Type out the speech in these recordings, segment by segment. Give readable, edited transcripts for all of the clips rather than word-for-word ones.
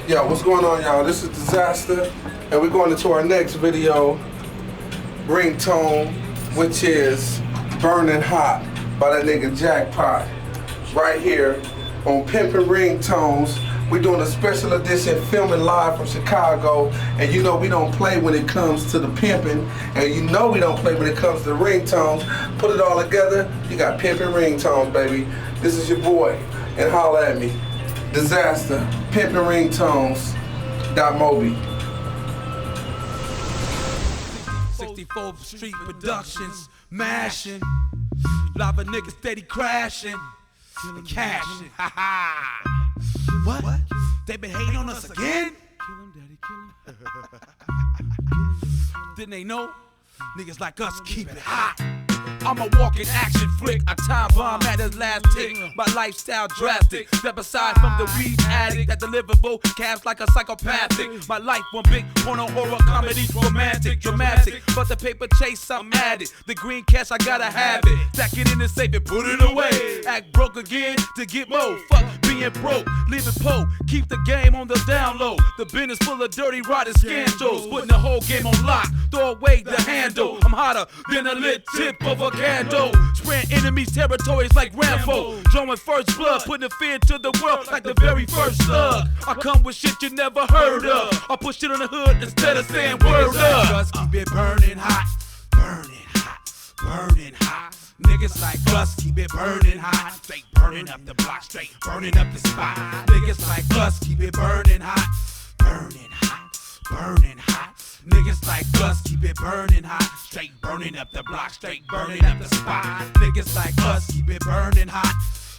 Yo, what's going on, y'all? This is Disaster, and we're going into our next video, ringtone, which is Burning Hot by that nigga Jackpot. Right here on Pimpin' Ringtones. We're doing a special edition filming live from Chicago, and you know we don't play when it comes to the pimping, and you know we don't play when it comes to the ringtones. Put it all together, you got Pimpin' Ringtones, baby. This is your boy, and holla at me. Disaster, Pimpin' Ringtones, Moby. 64th Street Productions, mashing. Lava niggas steady crashing and cashing. Ha ha. What? They been hating on us again? Didn't they know? Niggas like us keep it hot. I'm a walking action flick, a time bomb at his last tick. My lifestyle drastic, step aside from the weed addict that deliver vocabs like a psychopathic. My life one big porno horror comedy, romantic, dramatic. But the paper chase, I'm at it. The green cash, I gotta have it. Stack it in the safe and put it away. Act broke again to get more. Fuck being broke, leave it po. Keep the game on the down low. The business full of dirty, rotten scandals. Putting the whole game on lock, throw away the handle. I'm hotter than a lit tip of a candle. Spraying enemies' territories like Rambo. Drawing first blood, putting fear to the world like the very first slug. I come with shit you never heard of. I put shit on the hood instead of saying word up. Just keep it burning hot, burning hot, burning hot. Niggas like us keep it burning hot, straight burning up the block, straight burning up the spot. Niggas like us keep it burning hot, burning hot, burning hot. Niggas like us keep it burning hot, straight burning up the block, straight burning up the spot. Niggas like us keep it burning hot,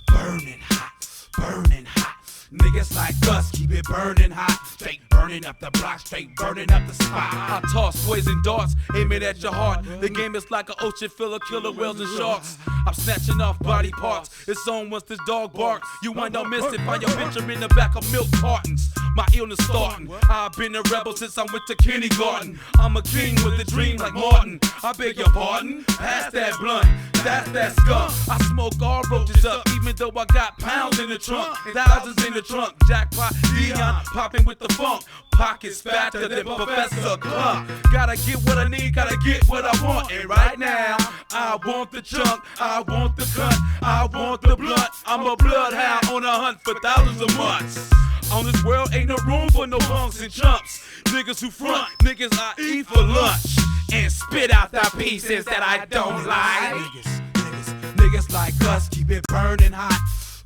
burning hot, burning hot. Niggas like us keep it burning hot, straight burning up the block, straight burning up the spot. I toss poison darts, aiming at your heart. The game is like an ocean full of killer whales and sharks. I'm snatching off body parts. It's on once this dog barks. You wind up missing by your picture in the back of milk cartons. My illness starting. I've been a rebel since I went to kindergarten. I'm a king with a dream like Martin. I beg your pardon. Pass that blunt, that's that skunk. I smoke all roaches up, even though I got pounds in the trunk, thousands in the trunk. Jackpot, Dion, popping with the funk. Pockets fatter than Professor Clump. Gotta get what I need, gotta get what I want. And right now, I want the chunk, I want the cut, I want the blunt. I'm a bloodhound on a hunt for thousands of months. On this world ain't no room for no punks and chumps. Niggas who front, niggas I eat for lunch and spit out the pieces that I don't like. Niggas like us keep it burning hot,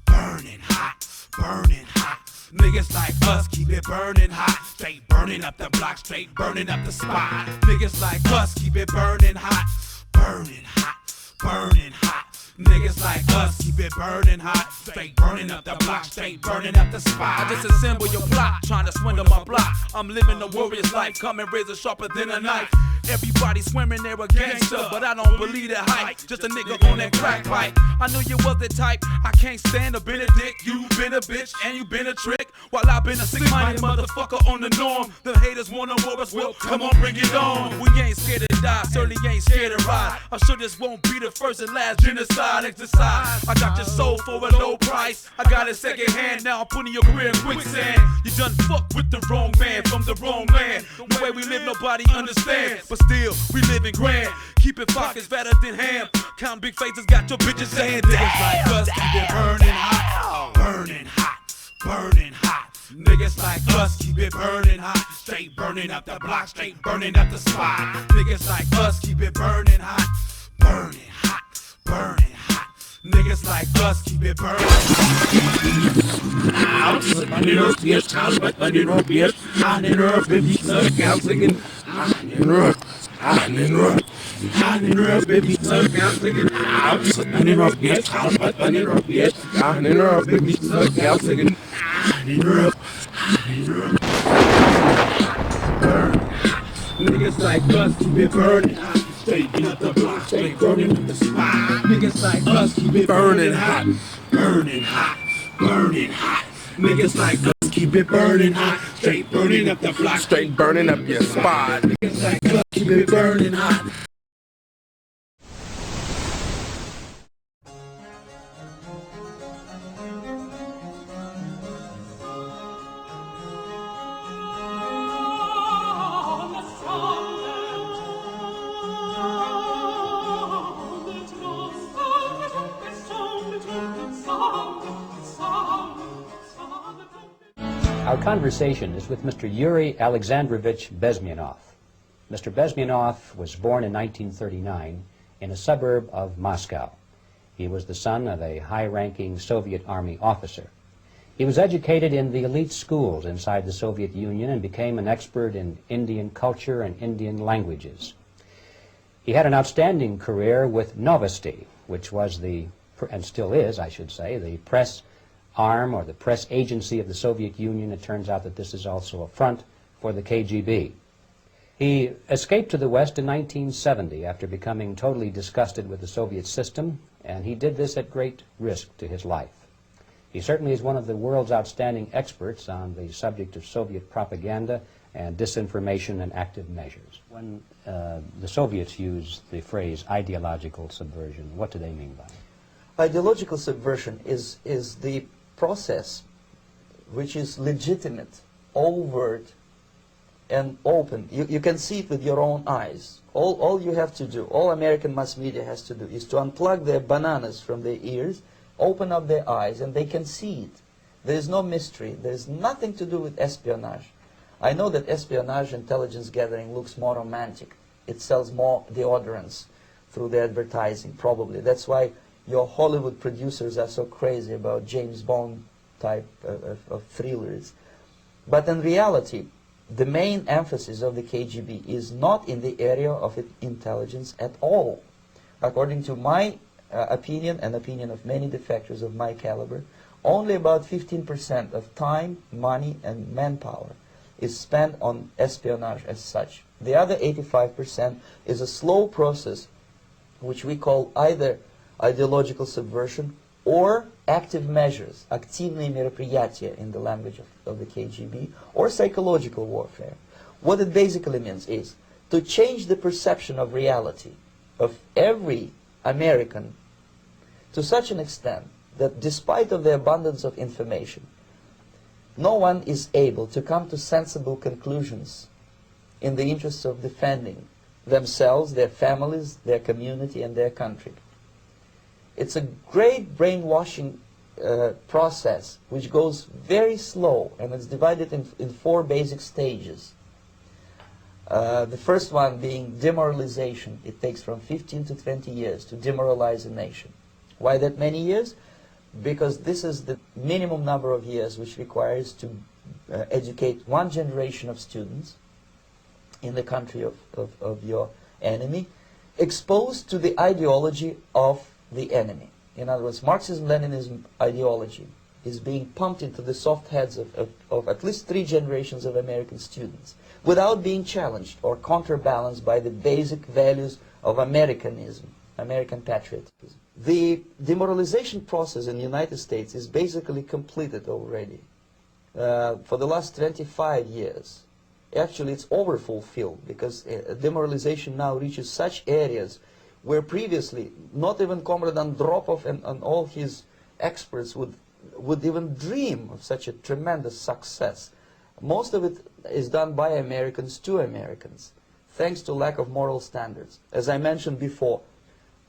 burning hot, burning hot. Niggas like us keep it burning hot, straight burning up the block, straight burning up the spot. Niggas like us keep it burning hot, burning hot, burning hot. Niggas like us keep it burning hot, straight burning up the block, straight burning up the spot. I disassemble your plot, trying to swindle my block. I'm living a warrior's life, coming razor sharper than a knife. Everybody swearing they're a gangster, but I don't believe that hype. Just a nigga on that crack pipe. I knew you was the type, I can't stand a Benedict. You been a bitch and you been a trick, while I been a sick-minded motherfucker on the norm. The haters wanna war us, well, come on, bring it on. We ain't scared to die, certainly ain't scared to ride. I'm sure this won't be the first and last genocide exercise. I got your soul for a low price, I got it second hand, now I'm putting your career in quicksand. You done fucked with the wrong man from the wrong land. The way we live nobody understands, but still we living grand. Keeping pockets fatter than ham, count big faces, got your bitches saying niggas like us keep it burning hot, burning hot, burning hot. Niggas like us keep it burning hot, straight burning up the block, straight burning up the spot. Niggas like us keep it burning hot, burning hot, burning hot. Niggas like us keep it burning hot. Niggas like us keep it burning hot, straight up the block, straight burning up the spot. Niggas like us keep it burning hot, burning hot, burning hot. Niggas like us keep it burning hot, straight burning up the block, Straight burning up your spot. Niggas like us keep it burning hot. Our conversation is with Mr. Yuri Alexandrovich Bezmenov. Mr. Bezmenov was born in 1939 in a suburb of Moscow. He was the son of a high-ranking Soviet Army officer. He was educated in the elite schools inside the Soviet Union and became an expert in Indian culture and Indian languages. He had an outstanding career with Novosti, which was the, and still is, I should say, the press arm or the press agency of the Soviet Union. It turns out that this is also a front for the KGB. He escaped to the West in 1970 after becoming totally disgusted with the Soviet system, and he did this at great risk to his life. He certainly is one of the world's outstanding experts on the subject of Soviet propaganda and disinformation and active measures. When the Soviets use the phrase ideological subversion, what do they mean by it? Ideological subversion is the process which is legitimate, overt, and open. You can see it with your own eyes. All you have to do, all American mass media has to do, is to unplug their bananas from their ears, open up their eyes, and they can see it. There is no mystery. There is nothing to do with espionage. I know that espionage, intelligence gathering, looks more romantic. It sells more deodorants through the advertising, probably. That's why your Hollywood producers are so crazy about James Bond type of thrillers. But in reality, the main emphasis of the KGB is not in the area of intelligence at all. According to my opinion and opinion of many defectors of my caliber, only about 15% of time, money, and manpower is spent on espionage as such. The other 85% is a slow process which we call either ideological subversion or active measures, активные мероприятия in the language of the KGB, or psychological warfare. What it basically means is to change the perception of reality of every American to such an extent that despite of the abundance of information, no one is able to come to sensible conclusions in the interests of defending themselves, their families, their community, and their country. It's a great brainwashing process which goes very slow, and it's divided in 4 basic stages. The first one being demoralization. It takes from 15 to 20 years to demoralize a nation. Why that many years? Because this is the minimum number of years which requires to educate one generation of students in the country of your enemy, exposed to the ideology of the enemy. In other words, Marxism-Leninism ideology is being pumped into the soft heads of at least 3 generations of American students without being challenged or counterbalanced by the basic values of Americanism, American patriotism. The demoralization process in the United States is basically completed already. For the last 25 years, actually it's overfulfilled, because demoralization now reaches such areas where previously not even Comrade Andropov and all his experts would even dream of such a tremendous success. Most of it is done by Americans to Americans, thanks to lack of moral standards. As I mentioned before,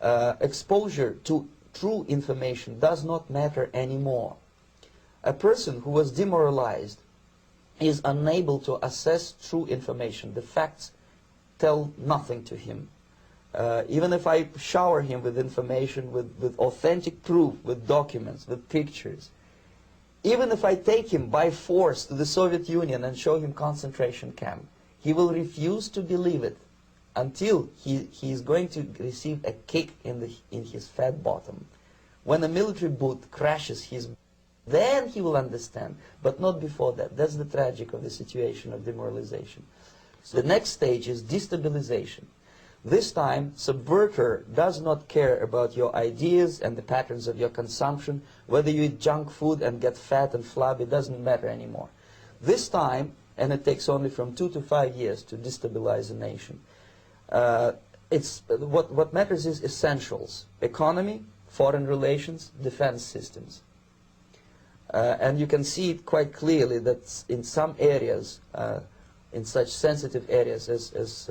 exposure to true information does not matter anymore. A person who was demoralized is unable to assess true information. The facts tell nothing to him. Even if I shower him with information, with authentic proof, with documents, with pictures, even if I take him by force to the Soviet Union and show him concentration camp, he will refuse to believe it until he is going to receive a kick in his fat bottom. When a military boot crashes his, then he will understand, but not before that. That's the tragic of the situation of demoralization. So the next stage is destabilization. This time, subverter does not care about your ideas and the patterns of your consumption. Whether you eat junk food and get fat and flabby, doesn't matter anymore. This time, and it takes only from 2 to 5 years to destabilize a nation, what matters is essentials: economy, foreign relations, defense systems. And you can see it quite clearly that in some areas, in such sensitive areas as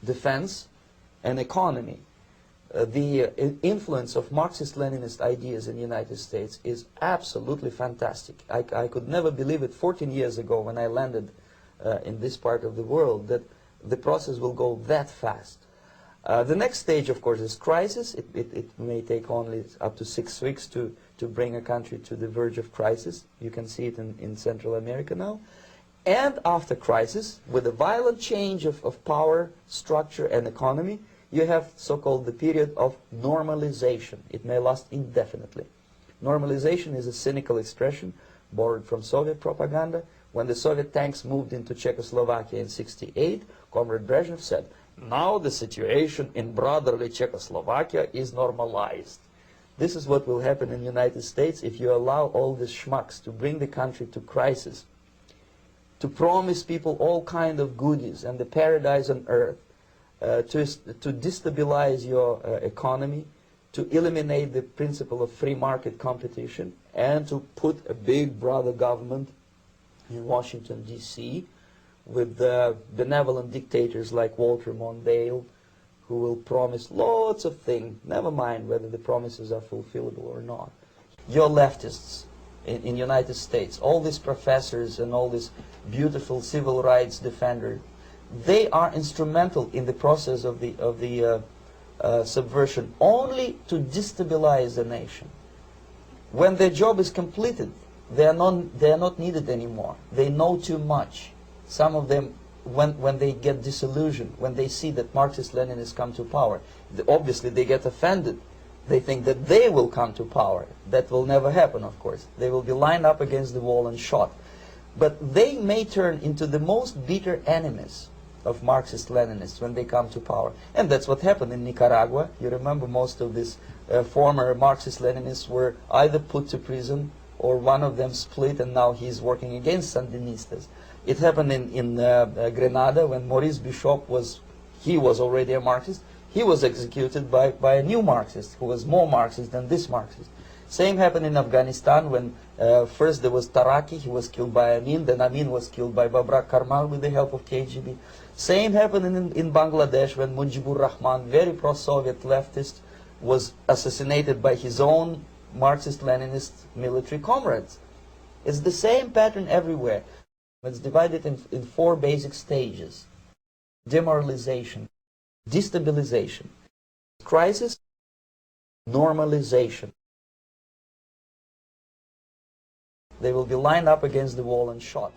defense and economy, the influence of Marxist-Leninist ideas in the United States is absolutely fantastic. I could never believe it 14 years ago when I landed in this part of the world that the process will go that fast. The next stage, of course, is crisis. It may take only up to 6 weeks to bring a country to the verge of crisis. You can see it in Central America now. And after crisis, with a violent change of power, structure, and economy, you have so-called the period of normalization. It may last indefinitely. Normalization is a cynical expression borrowed from Soviet propaganda. When the Soviet tanks moved into Czechoslovakia in '68, Comrade Brezhnev said, "Now the situation in brotherly Czechoslovakia is normalized." This is what will happen in the United States if you allow all these schmucks to bring the country to crisis, to promise people all kind of goodies and the paradise on earth, to destabilize your economy, to eliminate the principle of free market competition, and to put a big brother government in Washington, D.C., with benevolent dictators like Walter Mondale, who will promise lots of things, never mind whether the promises are fulfillable or not. Your leftists in the United States, all these professors and all these beautiful civil rights defenders, they are instrumental in the process of the subversion only to destabilize the nation. When their job is completed, they are not needed anymore. They know too much. Some of them, when they get disillusioned, when they see that Marxist-Leninists come to power, obviously they get offended. They think that they will come to power. That will never happen, of course. They will be lined up against the wall and shot. But they may turn into the most bitter enemies of Marxist-Leninists when they come to power. And that's what happened in Nicaragua. You remember most of these former Marxist-Leninists were either put to prison or one of them split, and now he's working against Sandinistas. It happened in Grenada when Maurice Bishop was already a Marxist. He was executed by a new Marxist who was more Marxist than this Marxist. Same happened in Afghanistan when first there was Taraki, he was killed by Amin, then Amin was killed by Babrak Karmal with the help of KGB. Same happened in Bangladesh when Mujibur Rahman, very pro-Soviet leftist, was assassinated by his own Marxist-Leninist military comrades. It's the same pattern everywhere. It's divided in 4 basic stages: demoralization, destabilization, crisis, normalization. They will be lined up against the wall and shot.